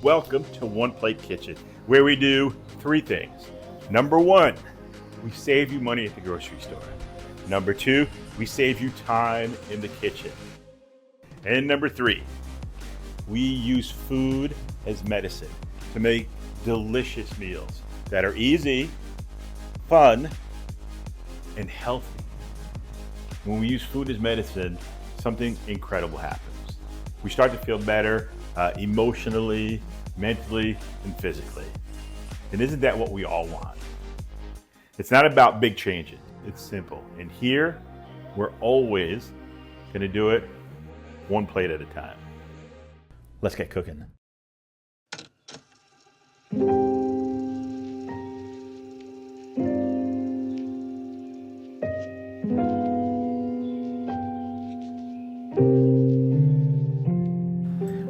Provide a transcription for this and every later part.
welcome to One Plate Kitchen, where we do three things. Number one, we save you money at the grocery store. Number two, we save you time in the kitchen. And number three, we use food as medicine to make delicious meals that are easy, fun, and healthy. When we use food as medicine, something incredible happens. We start to feel better emotionally, mentally, and physically. And isn't that what we all want? It's not about big changes, it's simple. And here, we're always gonna do it one plate at a time. Let's get cooking.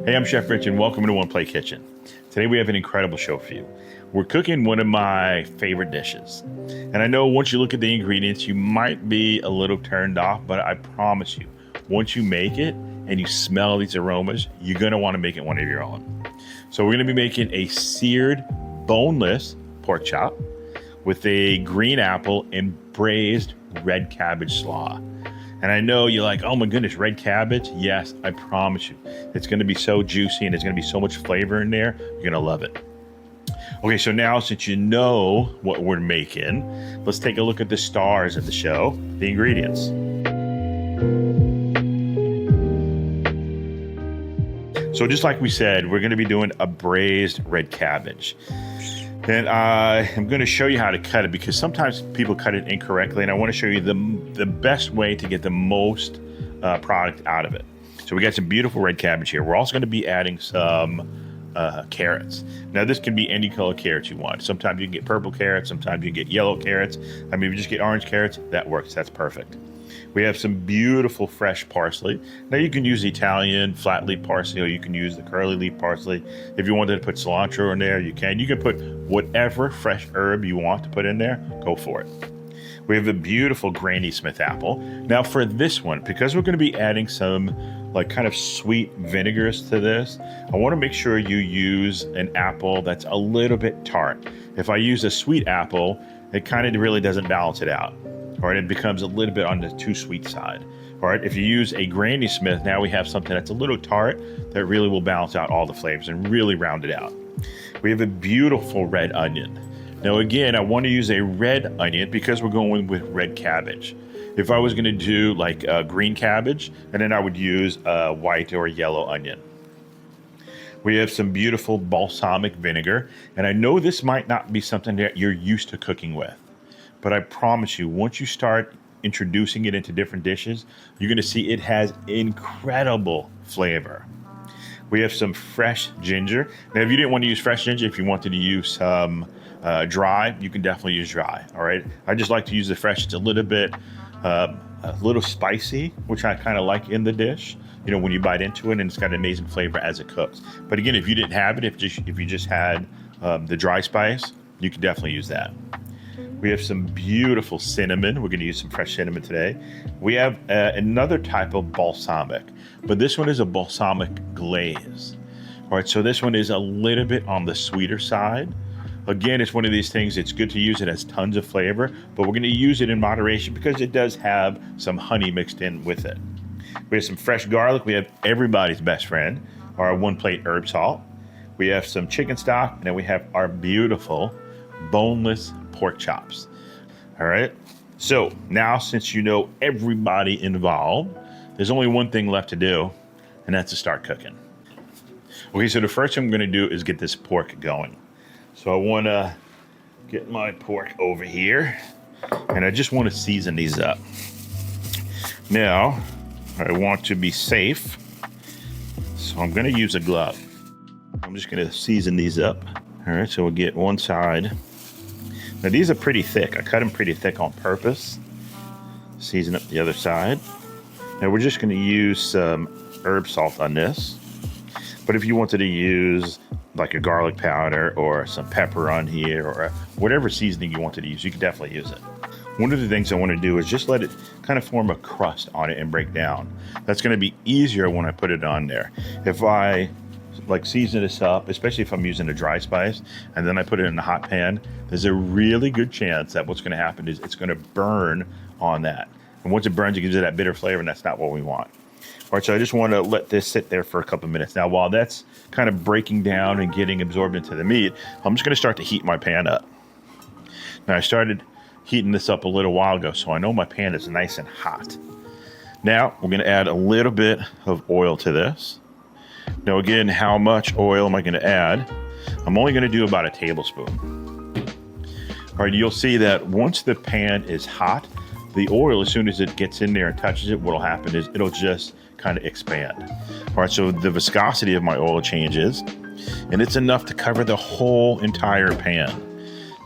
Hey, I'm Chef Rich and welcome to One Plate Kitchen. Today we have an incredible show for you. We're cooking one of my favorite dishes. And I know once you look at the ingredients, you might be a little turned off, but I promise you, once you make it and you smell these aromas, you're gonna wanna make it one of your own. So we're gonna be making a seared, boneless pork chop with a green apple and braised red cabbage slaw. And I know you're like, oh my goodness, red cabbage? Yes, I promise you. It's gonna be so juicy and there's gonna be so much flavor in there, you're gonna love it. Okay, so now since you know what we're making, let's take a look at the stars of the show, the ingredients. So just like we said, we're gonna be doing a braised red cabbage. And I'm going to show you how to cut it because sometimes people cut it incorrectly, and I want to show you the best way to get the most product out of it. So we got some beautiful red cabbage here. We're also going to be adding some carrots. Now this can be any color carrots you want. Sometimes you can get purple carrots, sometimes you can get yellow carrots. I mean, if you just get orange carrots, that works. That's perfect. We have some beautiful fresh parsley. Now you can use the Italian flat leaf parsley, or you can use the curly leaf parsley. If you wanted to put cilantro in there, you can. You can put whatever fresh herb you want to put in there, go for it. We have a beautiful Granny Smith apple. Now for this one, because we're gonna be adding some like kind of sweet vinegars to this, I wanna make sure you use an apple that's a little bit tart. If I use a sweet apple, it kind of really doesn't balance it out. All right, it becomes a little bit on the too sweet side. All right, if you use a Granny Smith, now we have something that's a little tart that really will balance out all the flavors and really round it out. We have a beautiful red onion. Now again, I want to use a red onion because we're going with red cabbage. If I was going to do like a green cabbage, and then I would use a white or a yellow onion. We have some beautiful balsamic vinegar, and I know this might not be something that you're used to cooking with. But I promise you, once you start introducing it into different dishes, you're gonna see it has incredible flavor. We have some fresh ginger. Now, if you didn't want to use fresh ginger, if you wanted to use some dry, you can definitely use dry, all right? I just like to use the fresh. It's a little bit, a little spicy, which I kind of like in the dish, you know, when you bite into it, and it's got amazing flavor as it cooks. But again, if you didn't have it, if you just had the dry spice, you can definitely use that. We have some beautiful cinnamon. We're going to use some fresh cinnamon today. We have another type of balsamic, but this one is a balsamic glaze. All right, so this one is a little bit on the sweeter side. Again, it's one of these things, it's good to use. It has tons of flavor, but we're going to use it in moderation because it does have some honey mixed in with it. We have some fresh garlic. We have everybody's best friend, our one plate herb salt. We have some chicken stock, and then we have our beautiful boneless pork chops. All right, so now since you know everybody involved, there's only one thing left to do, and that's to start cooking. Okay, so the first thing I'm going to do is get this pork going. So I want to get my pork over here, and I just want to season these up. Now I want to be safe, so I'm going to use a glove. I'm just going to season these up. All right, so we'll get one side. Now these are pretty thick. I cut them pretty thick on purpose. Season up the other side. Now we're just going to use some herb salt on this. But if you wanted to use like a garlic powder or some pepper on here or whatever seasoning you wanted to use, you can definitely use it. One of the things I want to do is just let it kind of form a crust on it and break down. That's going to be easier when I put it on there. If I like season this up, especially if I'm using a dry spice, and then I put it in a hot pan, there's a really good chance that what's gonna happen is it's gonna burn on that. And once it burns, it gives it that bitter flavor, and that's not what we want. All right, so I just wanna let this sit there for a couple minutes. Now, while that's kind of breaking down and getting absorbed into the meat, I'm just gonna start to heat my pan up. Now, I started heating this up a little while ago, so I know my pan is nice and hot. Now, we're gonna add a little bit of oil to this. Now again, how much oil am I gonna add? I'm only gonna do about a tablespoon. All right, you'll see that once the pan is hot, the oil, as soon as it gets in there and touches it, what'll happen is it'll just kind of expand. All right, so the viscosity of my oil changes, and it's enough to cover the whole entire pan,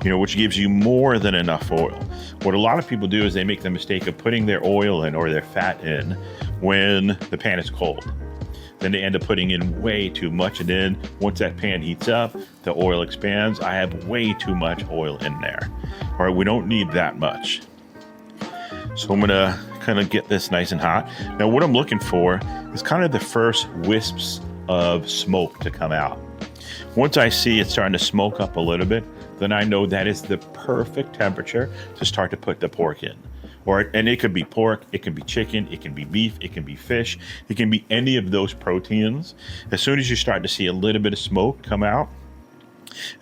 which gives you more than enough oil. What a lot of people do is they make the mistake of putting their oil in or their fat in when the pan is cold. Then they end up putting in way too much, and then once that pan heats up, the oil expands. I have way too much oil in there. All right, we don't need that much. So I'm gonna kind of get this nice and hot. Now what I'm looking for is kind of the first wisps of smoke to come out. Once I see it starting to smoke up a little bit, then I know that is the perfect temperature to start to put the pork in. And it could be pork, it can be chicken, it can be beef, it can be fish, it can be any of those proteins. As soon as you start to see a little bit of smoke come out,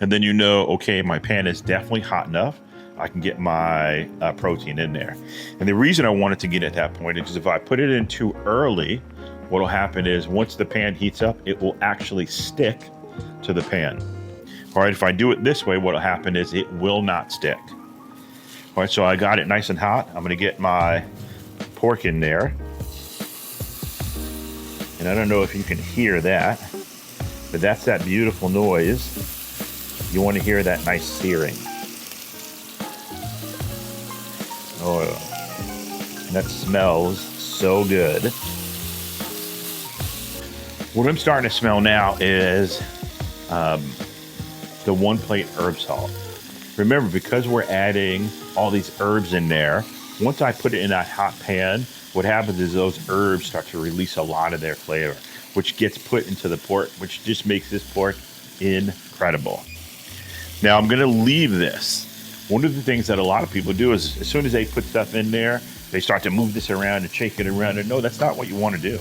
and then okay, my pan is definitely hot enough, I can get my protein in there. And the reason I want it to get at that point is because if I put it in too early, what will happen is once the pan heats up, it will actually stick to the pan. All right, if I do it this way, what will happen is it will not stick. All right, so I got it nice and hot. I'm gonna get my pork in there. And I don't know if you can hear that, but that's that beautiful noise. You wanna hear that nice searing. Oh, and that smells so good. What I'm starting to smell now is the 1 plate herb salt. Remember, because we're adding all these herbs in there, once I put it in that hot pan, what happens is those herbs start to release a lot of their flavor, which gets put into the pork, which just makes this pork incredible. Now I'm gonna leave this. One of the things that a lot of people do is as soon as they put stuff in there, they start to move this around and shake it around, and no, that's not what you wanna do.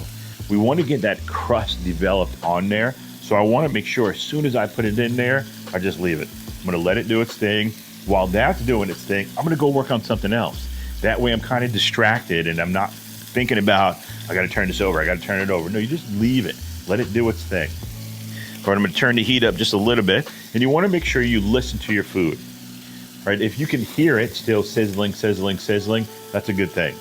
We wanna get that crust developed on there, so I wanna make sure as soon as I put it in there, I just leave it. I'm gonna let it do its thing. While that's doing its thing, I'm gonna go work on something else. That way I'm kind of distracted and I'm not thinking about, I gotta turn this over, I gotta turn it over. No, you just leave it, let it do its thing. All right, I'm gonna turn the heat up just a little bit, and you wanna make sure you listen to your food. All right, if you can hear it still sizzling, sizzling, sizzling, that's a good thing.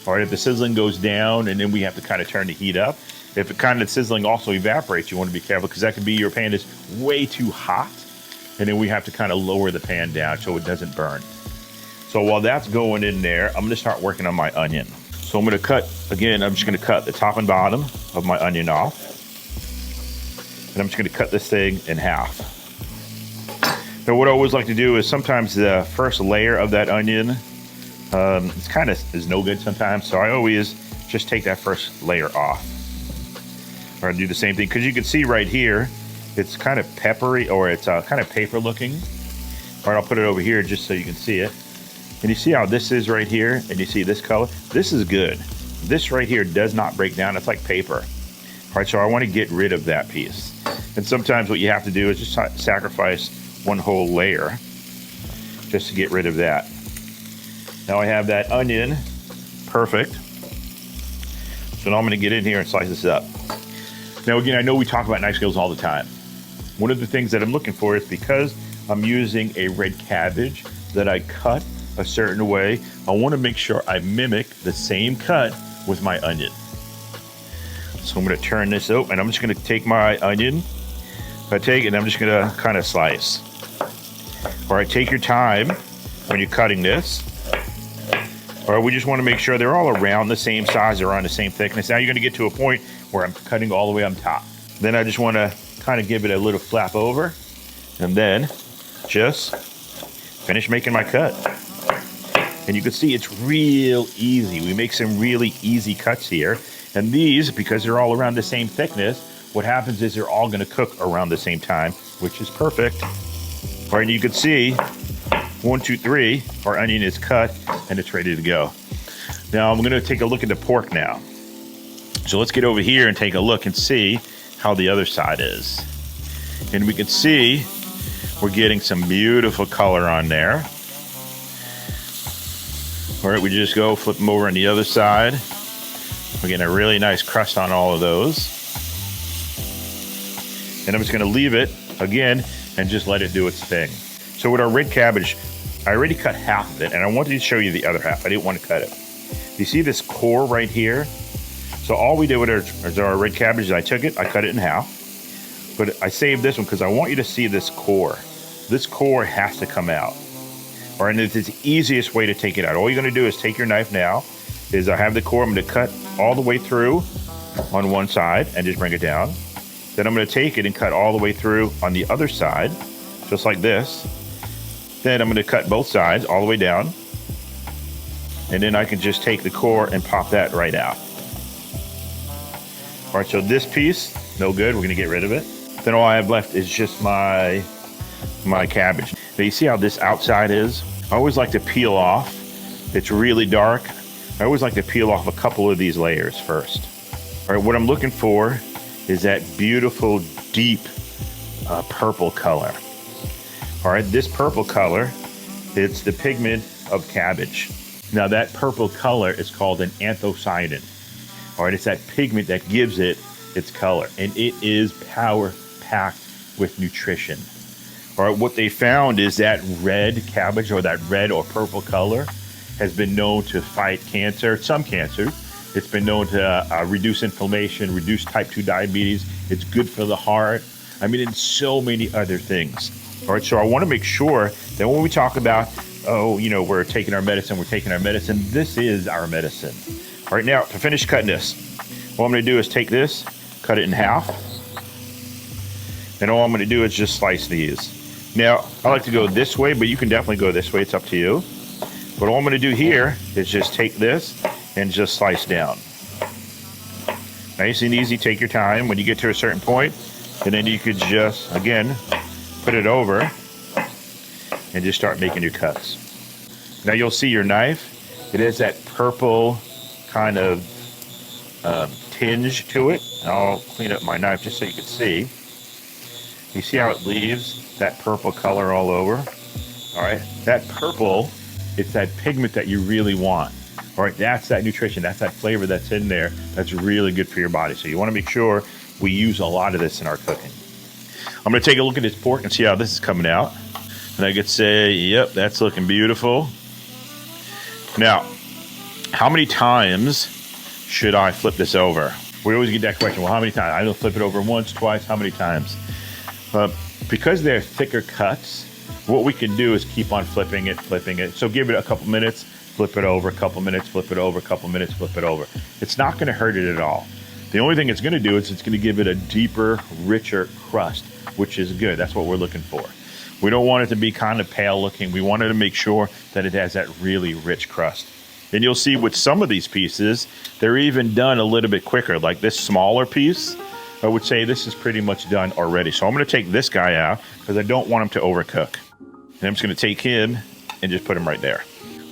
All right, if the sizzling goes down and then we have to kind of turn the heat up, if it kind of sizzling also evaporates, you want to be careful because that could be your pan is way too hot, and then we have to kind of lower the pan down so it doesn't burn. So while that's going in there, I'm gonna start working on my onion. So I'm gonna cut, again, I'm just gonna cut the top and bottom of my onion off. And I'm just gonna cut this thing in half. Now what I always like to do is sometimes the first layer of that onion, it's kind of is no good sometimes. So I always just take that first layer off. Or I do the same thing, because you can see right here, it's kind of peppery, or it's kind of paper looking. All right, I'll put it over here just so you can see it. And you see how this is right here, and you see this color? This is good. This right here does not break down, it's like paper. All right, so I wanna get rid of that piece. And sometimes what you have to do is just sacrifice one whole layer just to get rid of that. Now I have that onion, perfect. So now I'm gonna get in here and slice this up. Now again, I know we talk about knife skills all the time. One of the things that I'm looking for is because I'm using a red cabbage that I cut a certain way, I wanna make sure I mimic the same cut with my onion. So I'm gonna turn this out, and I'm just gonna take my onion, I'm just gonna kind of slice. All right, take your time when you're cutting this. All right, we just wanna make sure they're all around the same size, they're on the same thickness. Now you're gonna get to a point where I'm cutting all the way on top. Then I just wanna kind of give it a little flap over, and then just finish making my cut. And you can see it's real easy. We make some really easy cuts here. And these, because they're all around the same thickness, what happens is they're all gonna cook around the same time, which is perfect. All right, you can see 1, 2, 3, our onion is cut and it's ready to go. Now I'm gonna take a look at the pork now. So let's get over here and take a look and see how the other side is. And we can see we're getting some beautiful color on there. All right, we just go flip them over on the other side. We're getting a really nice crust on all of those. And I'm just gonna leave it again and just let it do its thing. So with our red cabbage, I already cut half of it and I wanted to show you the other half. I didn't want to cut it. You see this core right here? So all we did with our red cabbage is I took it, I cut it in half, but I saved this one because I want you to see this core. This core has to come out. All right, and it's the easiest way to take it out. All you're gonna do is take your knife now, is I have the core, I'm gonna cut all the way through on one side and just bring it down. Then I'm gonna take it and cut all the way through on the other side, just like this. Then I'm gonna cut both sides all the way down. And then I can just take the core and pop that right out. All right, so this piece, no good, we're gonna get rid of it. Then all I have left is just my cabbage. Now you see how this outside is? I always like to peel off. It's really dark. I always like to peel off a couple of these layers first. All right, what I'm looking for is that beautiful, deep purple color. All right, this purple color, it's the pigment of cabbage. Now that purple color is called an anthocyanin. All right, it's that pigment that gives it its color, and it is power-packed with nutrition. All right, what they found is that red cabbage or that red or purple color has been known to fight cancer, some cancers. It's been known to reduce inflammation, reduce type 2 diabetes. It's good for the heart. I mean, and so many other things. All right, so I want to make sure that when we talk about, oh, you know, we're taking our medicine, this is our medicine. All right, now to finish cutting this, what I'm going to do is take this, cut it in half, and all I'm going to do is just slice these. Now, I like to go this way, but you can definitely go this way. It's up to you. But all I'm going to do here is just take this and just slice down. Nice and easy. Take your time when you get to a certain point, and then you could just, again, put it over and just start making your cuts. Now you'll see your knife. It has that purple kind of tinge to it. I'll clean up my knife just so you can see. You see how it leaves that purple color all over? All right, that purple, it's that pigment that you really want. All right, that's that nutrition, that's that flavor that's in there that's really good for your body. So you want to make sure we use a lot of this in our cooking. I'm going to take a look at this pork and see how this is coming out. And I could say, yep, that's looking beautiful. Now, how many times should I flip this over? We always get that question, well, how many times? I don't flip it over once, twice, how many times? Because they're thicker cuts, what we can do is keep on flipping it. So give it a couple minutes, flip it over, a couple minutes, flip it over, a couple minutes, flip it over. It's not going to hurt it at all. The only thing it's going to do is it's going to give it a deeper, richer crust, which is good. That's what we're looking for. We don't want it to be kind of pale looking. We wanted to make sure that it has that really rich crust. And you'll see with some of these pieces, they're even done a little bit quicker. Like this smaller piece, I would say this is pretty much done already. So I'm going to take this guy out because I don't want him to overcook. And I'm just going to take him and just put him right there.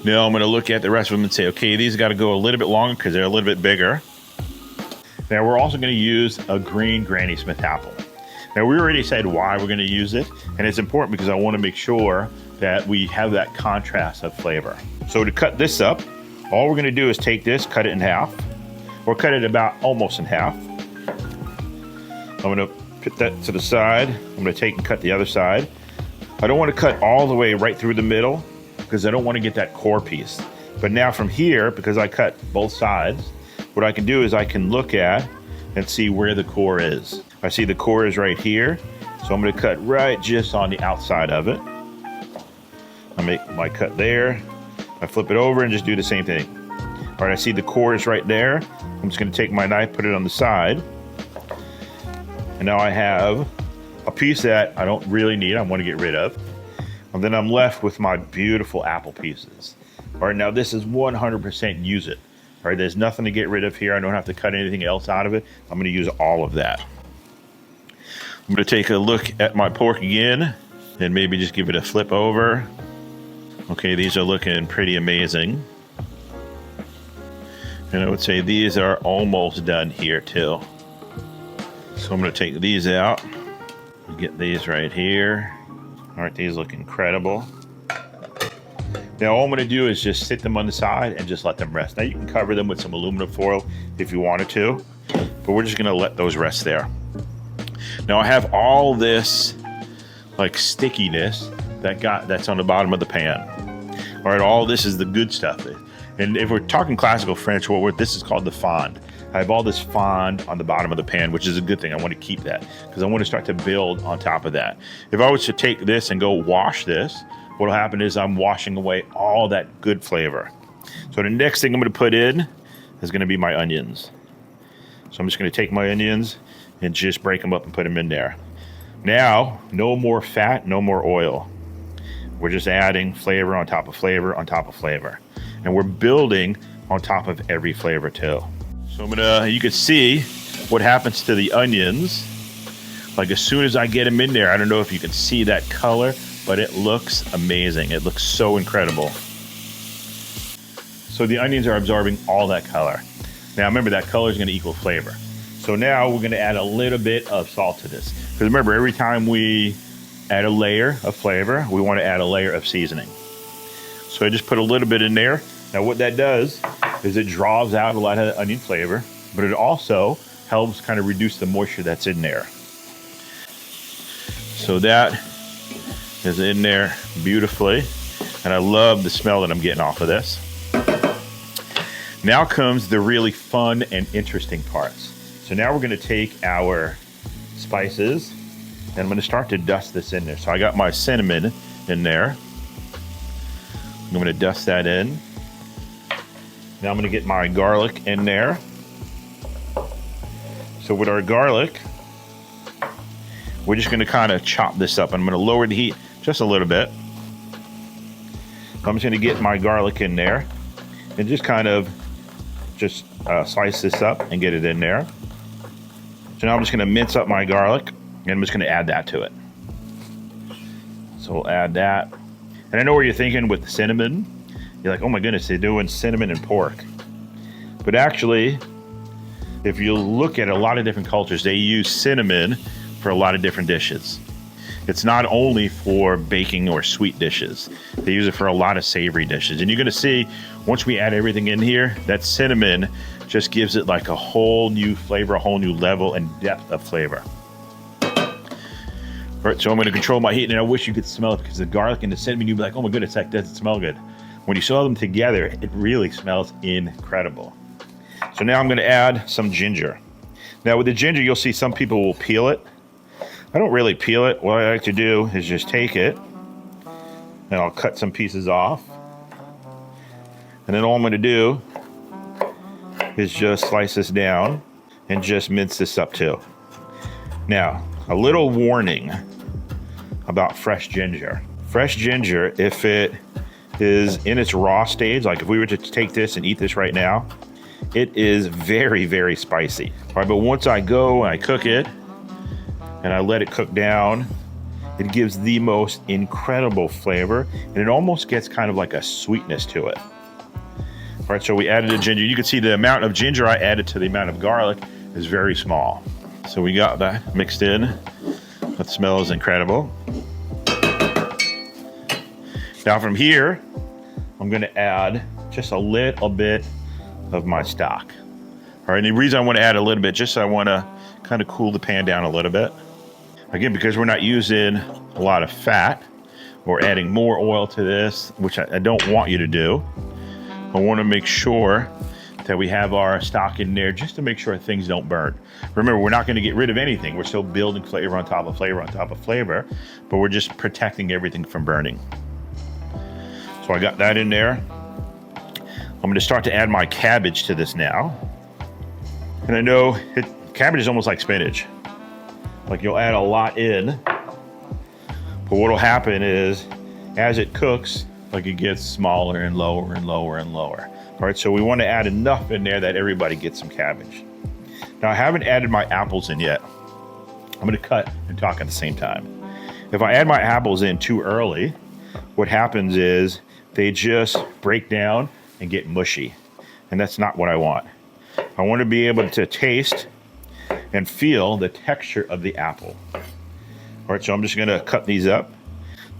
Now I'm going to look at the rest of them and say, okay, these got to go a little bit longer because they're a little bit bigger. Now we're also going to use a green Granny Smith apple. Now we already said why we're going to use it, and it's important because I want to make sure that we have that contrast of flavor. So to cut this up, all we're going to do is take this, cut it in half, or cut it about almost in half. I'm going to put that to the side. I'm going to take and cut the other side. I don't want to cut all the way right through the middle because I don't want to get that core piece. But now from here, because I cut both sides, what I can do is I can look at and see where the core is. I see the core is right here, so I'm going to cut right just on the outside of it. I make my cut there. I flip it over and just do the same thing. All right, I see the core is right there. I'm just going to take my knife, put it on the side. And now I have a piece that I don't really need, I want to get rid of. And then I'm left with my beautiful apple pieces. All right, now this is 100% use it. All right, there's nothing to get rid of here. I don't have to cut anything else out of it. I'm going to use all of that. I'm gonna take a look at my pork again and maybe just give it a flip over. Okay, these are looking pretty amazing. And I would say these are almost done here too. So I'm gonna take these out, get these right here. Aren't these look incredible? Now all I'm gonna do is just sit them on the side and just let them rest. Now you can cover them with some aluminum foil if you wanted to, but we're just gonna let those rest there. Now I have all this like stickiness that's on the bottom of the pan. All right, all this is the good stuff. And if we're talking classical French, this is called the fond. I have all this fond on the bottom of the pan, which is a good thing. I want to keep that because I want to start to build on top of that. If I was to take this and go wash this, what'll happen is I'm washing away all that good flavor. So the next thing I'm going to put in is going to be my onions. So I'm just going to take my onions and just break them up and put them in there. Now, no more fat, no more oil. We're just adding flavor on top of flavor on top of flavor. And we're building on top of every flavor too. So you can see what happens to the onions. Like as soon as I get them in there, I don't know if you can see that color, but it looks amazing. It looks so incredible. So the onions are absorbing all that color. Now remember, that color is going to equal flavor. So now we're going to add a little bit of salt to this. Because remember, every time we add a layer of flavor, we want to add a layer of seasoning. So I just put a little bit in there. Now what that does is it draws out a lot of onion flavor, but it also helps kind of reduce the moisture that's in there. So that is in there beautifully. And I love the smell that I'm getting off of this. Now comes the really fun and interesting parts. So now we're going to take our spices and I'm going to start to dust this in there. So I got my cinnamon in there. I'm going to dust that in. Now I'm going to get my garlic in there. So with our garlic, we're just going to kind of chop this up. I'm going to lower the heat just a little bit. I'm just going to get my garlic in there and just kind of slice this up and get it in there. So now I'm just going to mince up my garlic and I'm just going to add that to it. So we'll add that. And I know where you're thinking with the cinnamon. You're like, oh my goodness, they're doing cinnamon and pork. But actually, if you look at a lot of different cultures, they use cinnamon for a lot of different dishes. It's not only for baking or sweet dishes. They use it for a lot of savory dishes. And you're gonna see, once we add everything in here, that cinnamon just gives it like a whole new flavor, a whole new level and depth of flavor. All right, so I'm gonna control my heat, and I wish you could smell it because the garlic and the cinnamon, you'd be like, oh my goodness, that doesn't smell good. When you saw them together, it really smells incredible. So now I'm gonna add some ginger. Now with the ginger, you'll see some people will peel it. I don't really peel it. What I like to do is just take it and I'll cut some pieces off. And then all I'm gonna do is just slice this down and just mince this up too. Now, a little warning about fresh ginger. Fresh ginger, if it is in its raw stage, like if we were to take this and eat this right now, it is very, very spicy. All right, but once I go and I cook it and I let it cook down, it gives the most incredible flavor and it almost gets kind of like a sweetness to it. All right, so we added the ginger. You can see the amount of ginger I added to the amount of garlic is very small. So we got that mixed in. That smells incredible. Now from here, I'm gonna add just a little bit of my stock. All right, and the reason I wanna add a little bit, just so I wanna kind of cool the pan down a little bit. Again, because we're not using a lot of fat or adding more oil to this, which I don't want you to do. I wanna make sure that we have our stock in there just to make sure things don't burn. Remember, we're not gonna get rid of anything. We're still building flavor on top of flavor on top of flavor, but we're just protecting everything from burning. So I got that in there. I'm gonna start to add my cabbage to this now. And I know cabbage is almost like spinach. Like you'll add a lot in, but what'll happen is as it cooks, like it gets smaller and lower and lower and lower. All right, so we want to add enough in there that everybody gets some cabbage. Now I haven't added my apples in yet. I'm going to cut and talk at the same time. If I add my apples in too early, what happens is they just break down and get mushy. And that's not what I want. I want to be able to taste and feel the texture of the apple. All right, so I'm just going to cut these up.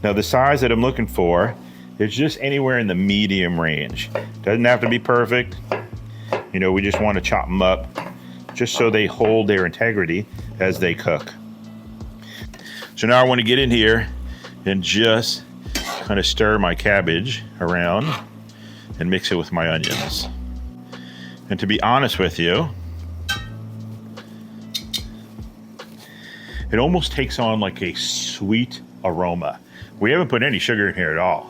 Now the size that I'm looking for is just anywhere in the medium range. Doesn't have to be perfect. You know, we just want to chop them up just so they hold their integrity as they cook. So now I want to get in here and just kind of stir my cabbage around and mix it with my onions. And to be honest with you, it almost takes on like a sweet aroma. We haven't put any sugar in here at all,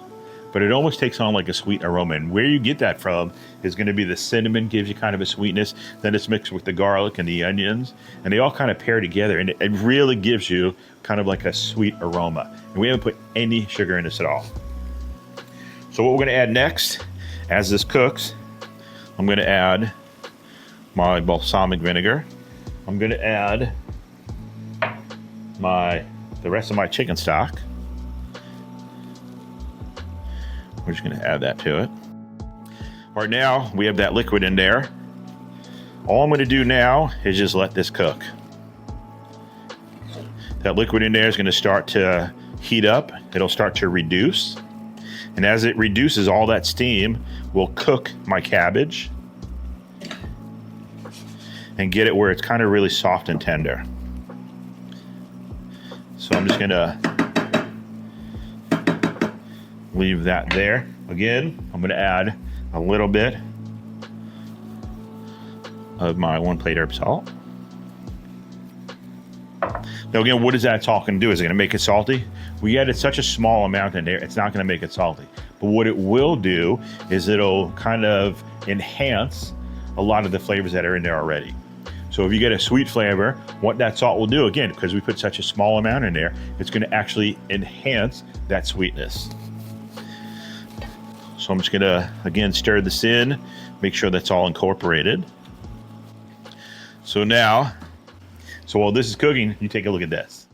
but it almost takes on like a sweet aroma. And where you get that from is going to be the cinnamon, gives you kind of a sweetness. Then it's mixed with the garlic and the onions, and they all kind of pair together, and it really gives you kind of like a sweet aroma. And we haven't put any sugar in this at all. So what we're going to add next, as this cooks, I'm going to add my balsamic vinegar. I'm going to add the rest of my chicken stock. We're just going to add that to it. All right, now we have that liquid in there. All I'm going to do now is just let this cook. That liquid in there is going to start to heat up. It'll start to reduce. And as it reduces, all that steam will cook my cabbage and get it where it's kind of really soft and tender. So I'm just going to leave that there. Again, I'm going to add a little bit of my 1 plate herb salt. Now again, what is that salt going to do? Is it going to make it salty? We added such a small amount in there, it's not going to make it salty. But what it will do is it'll kind of enhance a lot of the flavors that are in there already. So if you get a sweet flavor, what that salt will do, again, because we put such a small amount in there, it's going to actually enhance that sweetness. So I'm just going to, again, stir this in, make sure that's all incorporated. So now, while this is cooking, you take a look at this.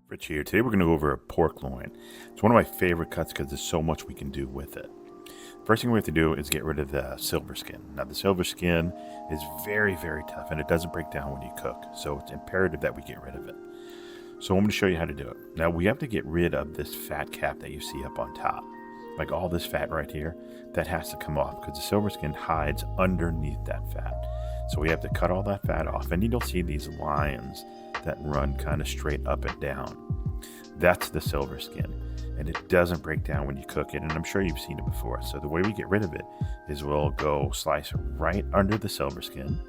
Rich here. Today we're going to go over a pork loin. It's one of my favorite cuts because there's so much we can do with it. First thing we have to do is get rid of the silver skin. Now the silver skin is very, very tough and it doesn't break down when you cook. So it's imperative that we get rid of it. So I'm going to show you how to do it. Now we have to get rid of this fat cap that you see up on top. Like all this fat right here, that has to come off because the silver skin hides underneath that fat. So we have to cut all that fat off, and you'll see these lines that run kind of straight up and down. That's the silver skin, and it doesn't break down when you cook it, and I'm sure you've seen it before. So the way we get rid of it is we'll go slice right under the silver skin,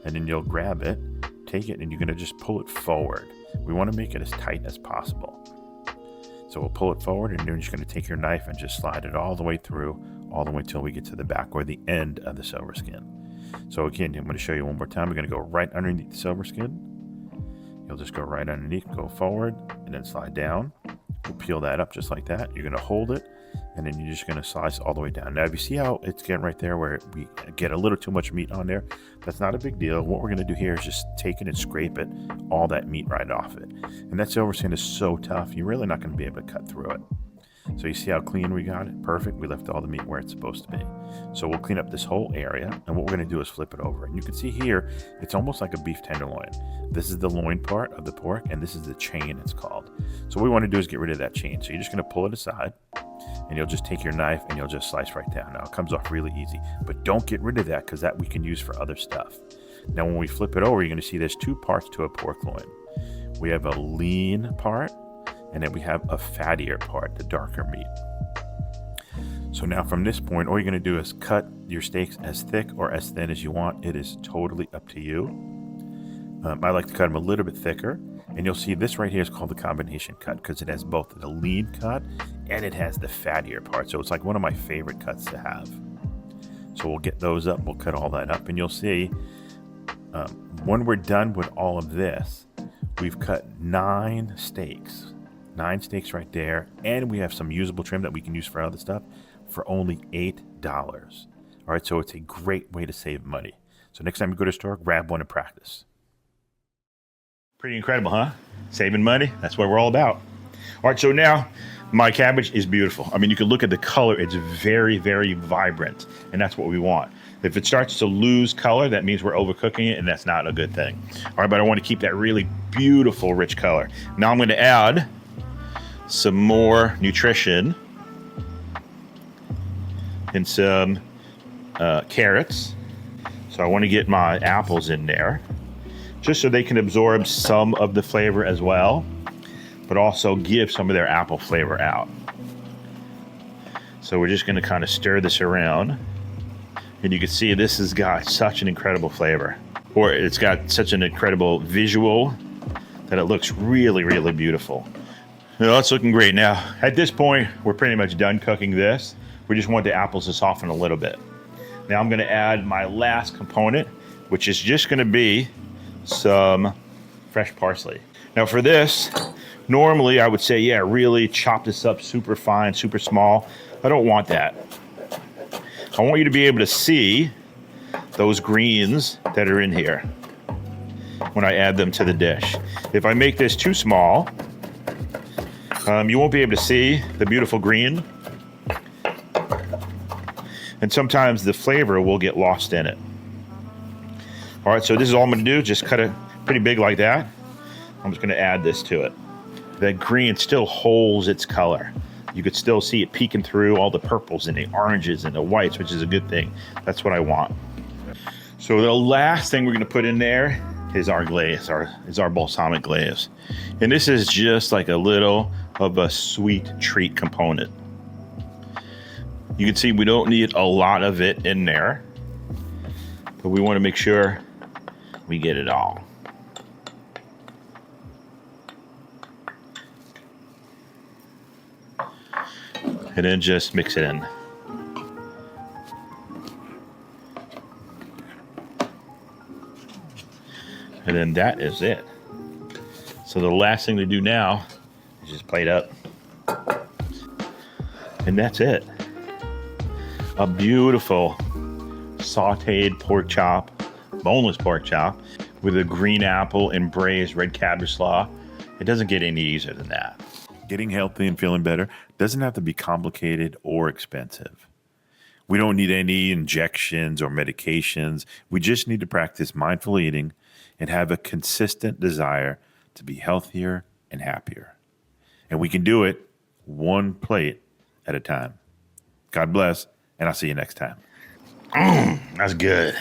and then you'll grab it, take it, and you're going to just pull it forward. We want to make it as tight as possible. So we'll pull it forward, and then you're just going to take your knife and just slide it all the way through, all the way till we get to the back or the end of the silver skin. So again, I'm going to show you one more time. We're going to go right underneath the silver skin. You'll just go right underneath, go forward, and then slide down. We'll peel that up just like that. You're going to hold it, and then you're just going to slice all the way down. Now, if you see how it's getting right there where we get a little too much meat on there, that's not a big deal. What we're going to do here is just take it and scrape it, all that meat right off it. And that silver skin is so tough, you're really not going to be able to cut through it. So you see how clean we got it? Perfect. We left all the meat where it's supposed to be. So we'll clean up this whole area, and what we're going to do is flip it over. And you can see here, it's almost like a beef tenderloin. This is the loin part of the pork, and this is the chain, it's called. So what we want to do is get rid of that chain. So you're just going to pull it aside, and you'll just take your knife, and you'll just slice right down. Now, it comes off really easy, but don't get rid of that because that we can use for other stuff. Now, when we flip it over, you're going to see there's two parts to a pork loin. We have a lean part, and then we have a fattier part, the darker meat. So now from this point, all you're going to do is cut your steaks as thick or as thin as you want. It is totally up to you. I like to cut them a little bit thicker, and you'll see this right here is called the combination cut because it has both the lean cut and it has the fattier part. So it's like one of my favorite cuts to have. So we'll get those up, we'll cut all that up, and you'll see when we're done with all of this, we've cut 9 steaks. 9 steaks right there, and we have some usable trim that we can use for other stuff for only $8. All right, so it's a great way to save money. So next time you go to the store, grab one and practice. Pretty incredible, huh? Saving money, that's what we're all about. All right, so now my cabbage is beautiful. I mean, you can look at the color. It's very, very vibrant, and that's what we want. If it starts to lose color, that means we're overcooking it, and that's not a good thing. All right, but I want to keep that really beautiful, rich color. Now I'm going to add some more nutrition and some carrots. So I want to get my apples in there, just so they can absorb some of the flavor as well, but also give some of their apple flavor out. So we're just going to kind of stir this around. And you can see this has got such an incredible flavor, or it's got such an incredible visual that it looks really, really beautiful. Well, it's looking great now. At this point, we're pretty much done cooking this. We just want the apples to soften a little bit. Now I'm going to add my last component, which is just going to be some fresh parsley. Now for this, normally I would say, yeah, really chop this up super fine, super small. I don't want that. I want you to be able to see those greens that are in here when I add them to the dish. If I make this too small, you won't be able to see the beautiful green. And sometimes the flavor will get lost in it. All right, so this is all I'm gonna do, just cut it pretty big like that. I'm just gonna add this to it. That green still holds its color. You could still see it peeking through all the purples and the oranges and the whites, which is a good thing. That's what I want. So the last thing we're gonna put in there is our glaze, our balsamic glaze. And this is just like a little of a sweet treat component. You can see we don't need a lot of it in there, but we want to make sure we get it all. And then just mix it in. And then that is it. So the last thing to do now is just plate up. And that's it. A beautiful sauteed pork chop, boneless pork chop, with a green apple and braised red cabbage slaw. It doesn't get any easier than that. Getting healthy and feeling better doesn't have to be complicated or expensive. We don't need any injections or medications. We just need to practice mindful eating and have a consistent desire to be healthier and happier. And we can do it one plate at a time. God bless, and I'll see you next time. That's good.